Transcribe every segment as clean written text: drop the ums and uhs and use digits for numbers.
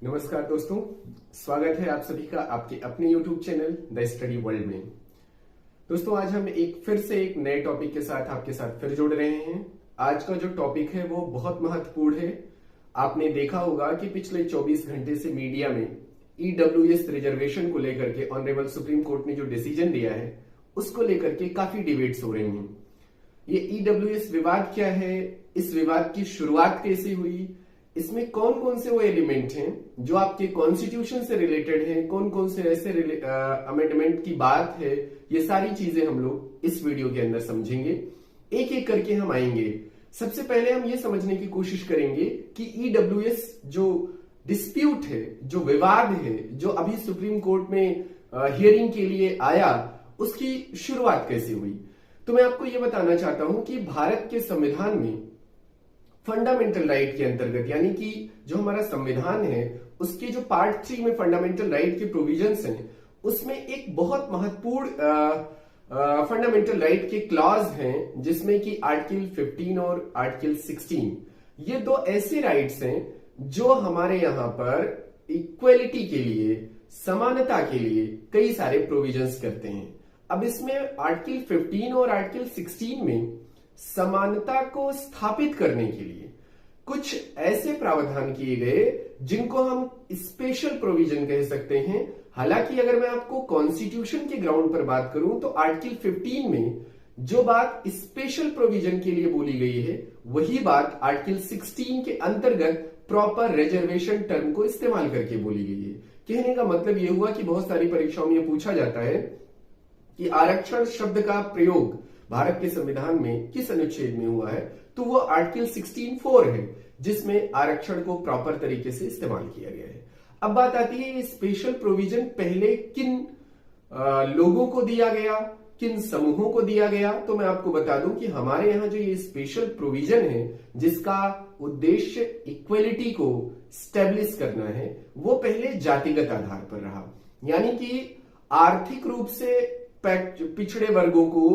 नमस्कार दोस्तों, स्वागत है आप सभी का आपके अपने YouTube channel the study world में। दोस्तों, आज हम फिर से एक नए टॉपिक के साथ आपके साथ फिर जुड़ रहे हैं। आज का जो टॉपिक है वो बहुत महत्वपूर्ण है। आपने देखा होगा कि पिछले 24 घंटे से मीडिया में ईडब्ल्यूएस रिजर्वेशन को लेकर के ऑनरेबल सुप्रीम कोर्ट ने जो डिसीजन दिया है उसको लेकर के काफी डिबेट्स हो रही हैं। ये ईडब्ल्यूएस विवाद क्या है, इस विवाद की शुरुआत कैसे हुई, इसमें कौन कौन से वो एलिमेंट हैं जो आपके कॉन्स्टिट्यूशन से रिलेटेड हैं, कौन कौन से ऐसे अमेंडमेंट की बात है, ये सारी चीजें हम लोग इस वीडियो के अंदर समझेंगे। एक एक करके हम आएंगे। सबसे पहले हम ये समझने की कोशिश करेंगे कि ईडब्ल्यूएस जो डिस्प्यूट है, जो विवाद है, जो अभी सुप्रीम कोर्ट में हियरिंग के लिए आया, उसकी शुरुआत कैसे हुई। तो मैं आपको ये बताना चाहता हूं कि भारत के संविधान में फंडामेंटल राइट के अंतर्गत, यानी कि जो हमारा संविधान है उसके जो पार्ट 3 में फंडामेंटल राइट के प्रोविजंस हैं, उसमें एक बहुत महत्वपूर्ण फंडामेंटल राइट के क्लॉज हैं, जिसमें कि आर्टिकल 15 और आर्टिकल 16। ये दो ऐसे राइट्स हैं जो हमारे यहां पर इक्वलिटी के लिए, समानता के लिए कई सारे प्रोविजंस करते हैं। अब इसमें आर्टिकल 15 और आर्टिकल 16 में समानता को स्थापित करने के लिए कुछ ऐसे प्रावधान किए गए जिनको हम स्पेशल प्रोविजन कह सकते हैं। हालांकि अगर मैं आपको कॉन्स्टिट्यूशन के ग्राउंड पर बात करूं तो आर्टिकल 15 में जो बात स्पेशल प्रोविजन के लिए बोली गई है, वही बात आर्टिकल 16 के अंतर्गत प्रॉपर रिजर्वेशन टर्म को इस्तेमाल करके बोली गई है। कहने का मतलब यह हुआ कि बहुत सारी परीक्षाओं में यह पूछा जाता है कि आरक्षण शब्द का प्रयोग भारत के संविधान में किस अनुच्छेद में हुआ है, तो वो आर्टिकल 16(4) है, जिसमें आरक्षण को प्रॉपर तरीके से इस्तेमाल किया गया है। अब बात आती है ये स्पेशल प्रोविजन पहले किन लोगों को दिया गया, किन समूहों को दिया गया। तो मैं आपको बता दूं कि हमारे यहां जो ये स्पेशल प्रोविजन है जिसका उद्देश्य इक्वलिटी को स्टेब्लिश करना है, वो पहले जातिगत आधार पर रहा। यानी कि आर्थिक रूप से पिछड़े वर्गों को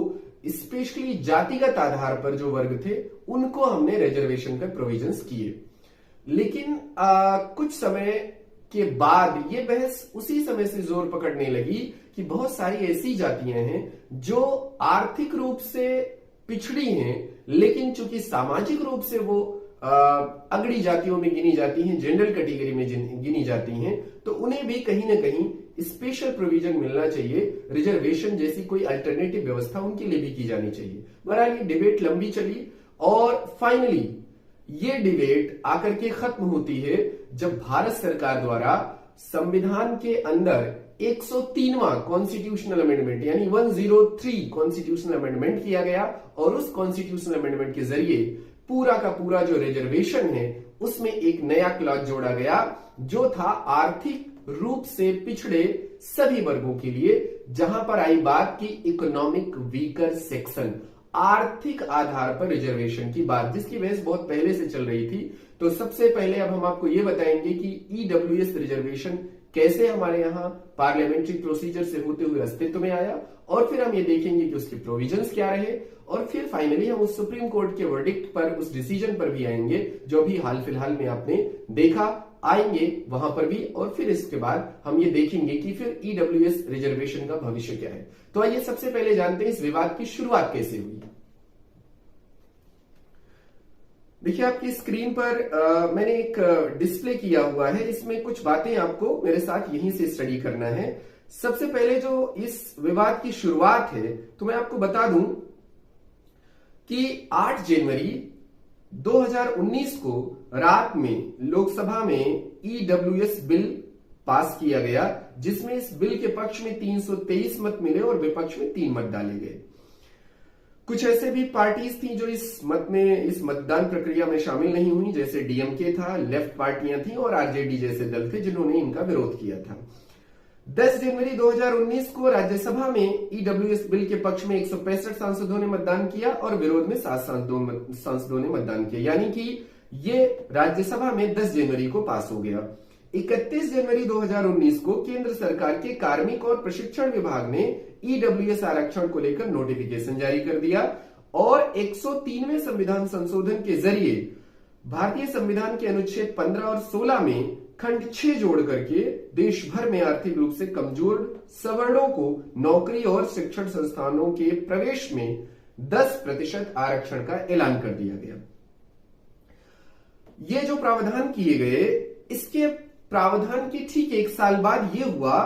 स्पेशली जातिगत आधार पर जो वर्ग थे उनको हमने रिजर्वेशन का प्रोविजंस किए। लेकिन कुछ समय के बाद ये बहस उसी समय से जोर पकड़ने लगी कि बहुत सारी ऐसी जातियां हैं जो आर्थिक रूप से पिछड़ी हैं, लेकिन चूंकि सामाजिक रूप से वो अगड़ी जातियों में गिनी जाती हैं, जनरल कैटेगरी में गिनी जाती हैं, तो उन्हें भी कहीं ना कहीं स्पेशल प्रोविजन मिलना चाहिए। रिजर्वेशन जैसी कोई अल्टरनेटिव व्यवस्था उनके लिए भी की जानी चाहिए। बहरहाल ये डिबेट लंबी चली और फाइनली ये डिबेट आकर के खत्म होती है जब भारत सरकार द्वारा संविधान के अंदर 103वां कॉन्स्टिट्यूशनल अमेंडमेंट यानी 103 कॉन्स्टिट्यूशनल अमेंडमेंट किया गया और उस कॉन्स्टिट्यूशनल अमेंडमेंट के जरिए पूरा का पूरा जो रिजर्वेशन है उसमें एक नया क्लॉज जोड़ा गया जो था आर्थिक रूप से पिछड़े सभी वर्गों के लिए। जहां पर आई बात की इकोनॉमिक वीकर सेक्शन, आर्थिक आधार पर रिजर्वेशन की बात, जिसकी बहस बहुत पहले से चल रही थी। तो सबसे पहले अब हम आपको यह बताएंगे कि ईडब्ल्यूएस रिजर्वेशन कैसे हमारे यहां पार्लियामेंट्री प्रोसीजर से होते हुए अस्तित्व में आया, और फिर हम ये देखेंगे कि उसके प्रोविजंस क्या रहे, और फिर फाइनली हम उस सुप्रीम कोर्ट के वर्डिक्ट पर, उस डिसीजन पर भी आएंगे जो भी हाल फिलहाल में आपने देखा, आएंगे वहां पर भी। और फिर इसके बाद हम ये देखेंगे कि फिर ईडब्ल्यूएस रिजर्वेशन का भविष्य क्या है। तो आइए सबसे पहले जानते हैं इस विवाद की शुरुआत कैसे हुई। देखिए आपकी स्क्रीन पर मैंने एक डिस्प्ले किया हुआ है, इसमें कुछ बातें आपको मेरे साथ यहीं से स्टडी करना है। सबसे पहले जो इस विवाद की शुरुआत है तो मैं आपको बता दूं कि 8 जनवरी 2019 को रात में लोकसभा में ईडब्ल्यूएस बिल पास किया गया, जिसमें इस बिल के पक्ष में 323 मत मिले और विपक्ष में 3 मत डाले गए। कुछ ऐसे भी पार्टीज थी जो इस मतदान प्रक्रिया में शामिल नहीं हुई, जैसे डीएमके था, लेफ्ट पार्टियां थी और आरजेडी जैसे दल थे जिन्होंने इनका विरोध किया था। 10 जनवरी 2019 को राज्यसभा में ईडब्ल्यूएस बिल के पक्ष में 165 सांसदों ने मतदान किया और विरोध में 7 सांसदों ने मतदान किया, यानी कि ये राज्यसभा में 10 जनवरी को पास हो गया। 31 जनवरी 2019 को केंद्र सरकार के कार्मिक और प्रशिक्षण विभाग ने ईडब्ल्यूएस आरक्षण को लेकर नोटिफिकेशन जारी कर दिया और 103वें संविधान संशोधन के जरिए भारतीय संविधान के अनुच्छेद 15 और 16 में खंड 6 जोड़ करके देश भर में आर्थिक रूप से कमजोर सवर्णों को नौकरी और शिक्षण संस्थानों के प्रवेश में 10% आरक्षण का ऐलान कर दिया गया। ये जो प्रावधान किए गए, इसके प्रावधान के ठीक एक साल बाद यह हुआ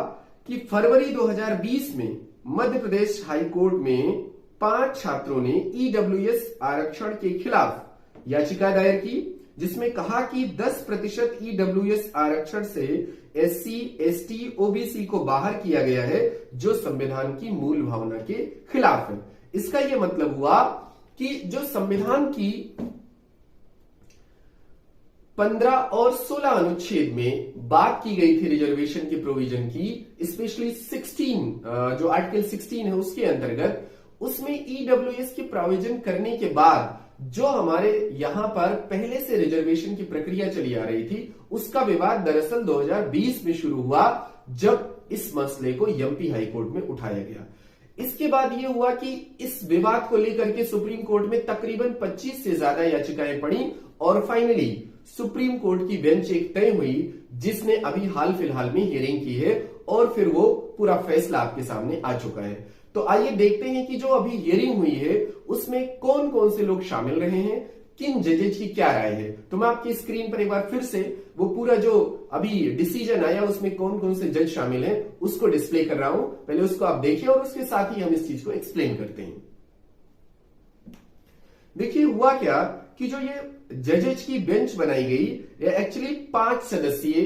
कि फरवरी 2020 में मध्य प्रदेश हाईकोर्ट में 5 छात्रों ने ईडब्ल्यूएस आरक्षण के खिलाफ याचिका दायर की, जिसमें कहा कि 10% ईडब्ल्यूएस आरक्षण से एससी, एसटी, ओबीसी को बाहर किया गया है, जो संविधान की मूल भावना के खिलाफ है। इसका यह मतलब हुआ कि जो संविधान की 15 और 16 अनुच्छेद में बात की गई थी रिजर्वेशन के प्रोविजन की, स्पेशली 16 जो आर्टिकल 16 है उसके अंतर्गत, उसमें ईडब्ल्यूएस के प्रोविजन करने के बाद जो हमारे यहां पर पहले से रिजर्वेशन की प्रक्रिया चली आ रही थी, उसका विवाद दरअसल 2020 में शुरू हुआ, जब इस मसले को एमपी हाईकोर्ट में उठाया गया। इसके बाद यह हुआ कि इस विवाद को लेकर के सुप्रीम कोर्ट में तकरीबन 25 से ज्यादा याचिकाएं पड़ी और फाइनली सुप्रीम कोर्ट की बेंच एक तय हुई, जिसने अभी हाल फिलहाल में हियरिंग की है और फिर वो पूरा फैसला आपके सामने आ चुका है। तो आइए देखते हैं कि जो अभी हियरिंग हुई है उसमें कौन कौन से लोग शामिल रहे हैं, किन जजेज की क्या राय है। तो मैं आपकी स्क्रीन पर एक बार फिर से वो पूरा जो अभी डिसीजन आया उसमें कौन कौन से जज शामिल हैं उसको डिस्प्ले कर रहा हूं, पहले उसको आप देखिए और उसके साथ ही हम इस चीज को एक्सप्लेन करते हैं। देखिए हुआ क्या कि जो ये जजेज की बेंच बनाई गई, एक्चुअली 5 सदस्यीय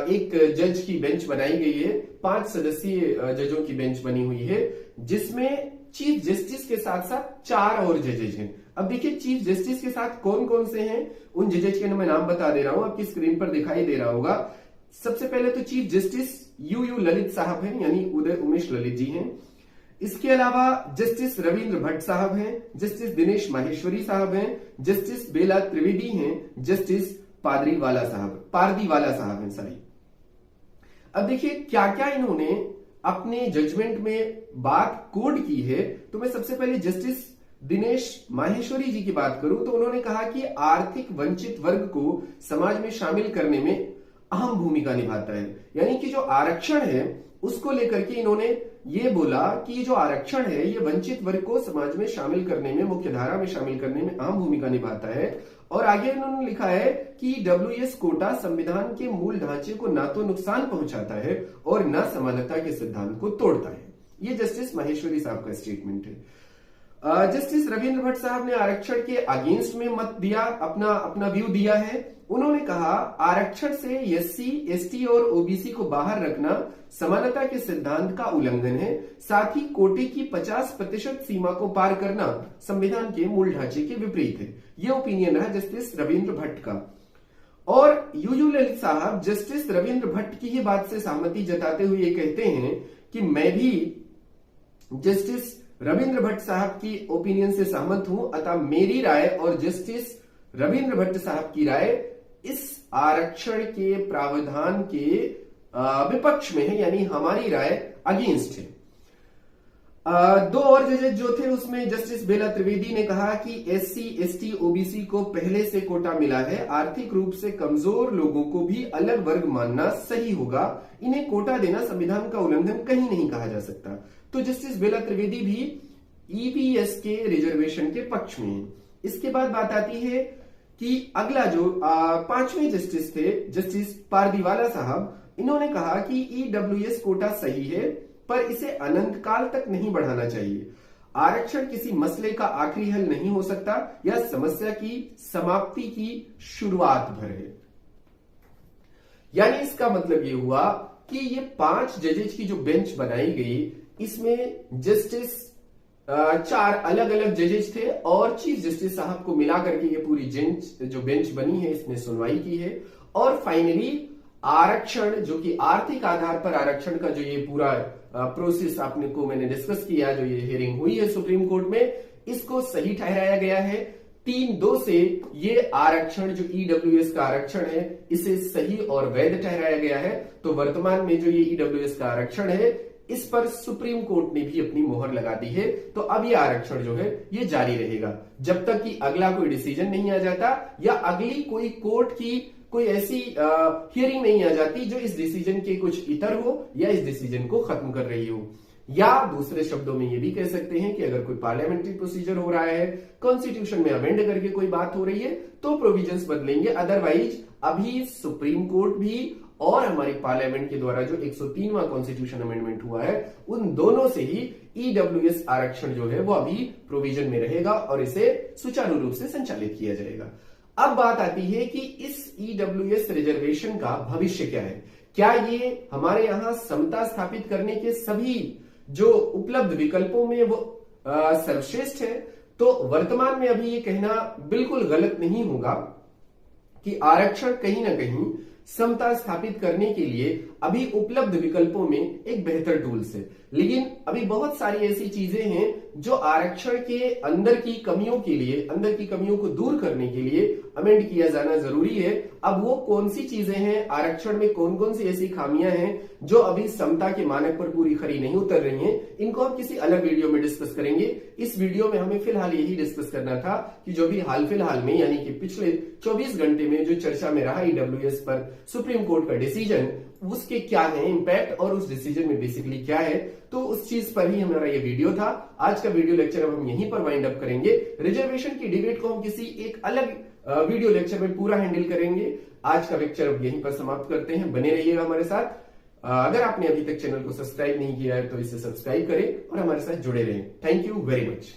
एक जज की बेंच बनाई गई है, 5 सदस्यीय जजों की बेंच बनी हुई है, जिसमें चीफ जस्टिस के साथ साथ 4 और जजेज हैं। अब देखिए चीफ जस्टिस के साथ कौन कौन से हैं, उन जजेज के मैं नाम बता दे रहा हूं, आपकी स्क्रीन पर दिखाई दे रहा होगा। सबसे पहले तो चीफ जस्टिस यू ललित साहब हैं, यानी उदय उमेश ललित जी हैं। इसके अलावा जस्टिस रविंद्र भट्ट साहब हैं, जस्टिस दिनेश माहेश्वरी साहब हैं, जस्टिस बेला त्रिवेदी हैं, जस्टिस पारदीवाला साहब हैं, सॉरी। अब देखिए क्या क्या इन्होंने अपने जजमेंट में बात कोड की है। तो मैं सबसे पहले जस्टिस दिनेश माहेश्वरी जी की बात करूं तो उन्होंने कहा कि आर्थिक वंचित वर्ग को समाज में शामिल करने में अहम भूमिका निभाता है, यानी कि जो आरक्षण है उसको लेकर के इन्होंने ये बोला कि जो आरक्षण है ये वंचित वर्ग को समाज में शामिल करने में, मुख्यधारा में शामिल करने में अहम भूमिका निभाता है। और आगे इन्होंने लिखा है कि डब्ल्यूएस कोटा संविधान के मूल ढांचे को ना तो नुकसान पहुंचाता है और न समानता के सिद्धांत को तोड़ता है। ये जस्टिस माहेश्वरी साहब का स्टेटमेंट है। जस्टिस रविंद्र भट्ट साहब ने आरक्षण के अगेंस्ट में मत दिया, अपना व्यू दिया है। उन्होंने कहा आरक्षण से एससी, एसटी और ओबीसी को बाहर रखना समानता के सिद्धांत का उल्लंघन है, साथ ही कोटे की 50% सीमा को पार करना संविधान के मूल ढांचे के विपरीत है। यह ओपिनियन रहा जस्टिस रविंद्र भट्ट का। और यू ललित साहब जस्टिस रविंद्र भट्ट की ही बात से सहमति जताते हुए ये कहते हैं कि मैं भी जस्टिस रविंद्र भट्ट साहब की ओपिनियन से सहमत हूं, अतः मेरी राय और जस्टिस रविंद्र भट्ट साहब की राय इस आरक्षण के प्रावधान के विपक्ष में है, यानी हमारी राय अगेंस्ट है। 2 और जजेस जो थे उसमें जस्टिस बेला त्रिवेदी ने कहा कि एससी, एसटी, ओबीसी को पहले से कोटा मिला है, आर्थिक रूप से कमजोर लोगों को भी अलग वर्ग मानना सही होगा, इन्हें कोटा देना संविधान का उल्लंघन कहीं नहीं कहा जा सकता। तो जस्टिस बेला त्रिवेदी भी ईबीएस के रिजर्वेशन के पक्ष में है। इसके बाद बात आती है कि अगला जो 5वें जस्टिस थे, जस्टिस पारदीवाला साहब, इन्होंने कहा कि ईडब्ल्यूएस कोटा सही है पर इसे अनंत काल तक नहीं बढ़ाना चाहिए। आरक्षण किसी मसले का आखिरी हल नहीं हो सकता, यह समस्या की समाप्ति की शुरुआत भर है। यानी इसका मतलब यह हुआ कि ये 5 जजेज की जो बेंच बनाई गई, इसमें जस्टिस 4 अलग अलग जजेज थे और चीफ जस्टिस साहब को मिला करके ये पूरी जो बेंच बनी है इसने सुनवाई की है। और फाइनली आरक्षण, जो कि आर्थिक आधार पर आरक्षण का जो ये पूरा प्रोसेस आपने को मैंने डिस्कस किया, जो ये हियरिंग हुई है सुप्रीम कोर्ट में, इसको सही ठहराया गया है। 3-2 से ये आरक्षण जो ईडब्ल्यूएस का आरक्षण है इसे सही और वैध ठहराया गया है। तो वर्तमान में जो ये ईडब्ल्यूएस का आरक्षण है इस पर सुप्रीम कोर्ट ने भी अपनी मोहर लगा दी है। तो अब ये आरक्षण जो है ये जारी रहेगा जब तक कि अगला कोई डिसीजन नहीं आ जाता या अगली कोई कोर्ट की कोई ऐसी हियरिंग नहीं आ जाती जो इस डिसीजन के कुछ इतर हो या इस डिसीजन को खत्म कर रही हो। या दूसरे शब्दों में ये भी कह सकते हैं कि अगर कोई पार्लियामेंट्री प्रोसीजर हो रहा है, कॉन्स्टिट्यूशन में अमेंड करके कोई बात हो रही है, तो प्रोविजंस बदलेंगे। अदरवाइज अभी सुप्रीम कोर्ट भी और हमारी पार्लियामेंट के द्वारा जो 103वां कॉन्स्टिट्यूशन अमेंडमेंट हुआ है, उन दोनों से ही ईडब्ल्यूएस आरक्षण जो है वो अभी प्रोविजन में रहेगा और इसे सुचारू रूप से संचालित किया जाएगा। अब बात आती है कि इस ईडब्ल्यूएस रिजर्वेशन का भविष्य क्या है। क्या ये हमारे यहां समता स्थापित करने के सभी जो उपलब्ध विकल्पों में वो सर्वश्रेष्ठ है? तो वर्तमान में अभी ये कहना बिल्कुल गलत नहीं होगा कि आरक्षण कहीं ना कहीं समता स्थापित करने के लिए अभी उपलब्ध विकल्पों में एक बेहतर टूल्स है। लेकिन अभी बहुत सारी ऐसी चीजें हैं जो आरक्षण के अंदर की कमियों के लिए, अंदर की कमियों को दूर करने के लिए अमेंड किया जाना जरूरी है। अब वो कौन सी चीजें हैं, आरक्षण में कौन कौन सी ऐसी खामियां हैं जो अभी समता के मानक पर पूरी खरी नहीं उतर रही हैं, इनको हम किसी अलग वीडियो में डिस्कस करेंगे। इस वीडियो में हमें फिलहाल यही डिस्कस करना था कि जो भी हाल फिलहाल में यानी कि पिछले 24 घंटे में जो चर्चा में रहा ईडब्ल्यूएस पर सुप्रीम कोर्ट का डिसीजन, उसके क्या है इंपैक्ट और उस डिसीजन में बेसिकली क्या है, तो उस चीज पर ही हमारा ये वीडियो था। आज का वीडियो लेक्चर अब हम यहीं पर वाइंड अप करेंगे। रिजर्वेशन की डिबेट को हम किसी एक अलग वीडियो लेक्चर में पूरा हैंडल करेंगे। आज का लेक्चर अब यहीं पर समाप्त करते हैं। बने रहिएगा हमारे साथ। अगर आपने अभी तक चैनल को सब्सक्राइब नहीं किया है तो इसे सब्सक्राइब करें और हमारे साथ जुड़े रहें। Thank you very much.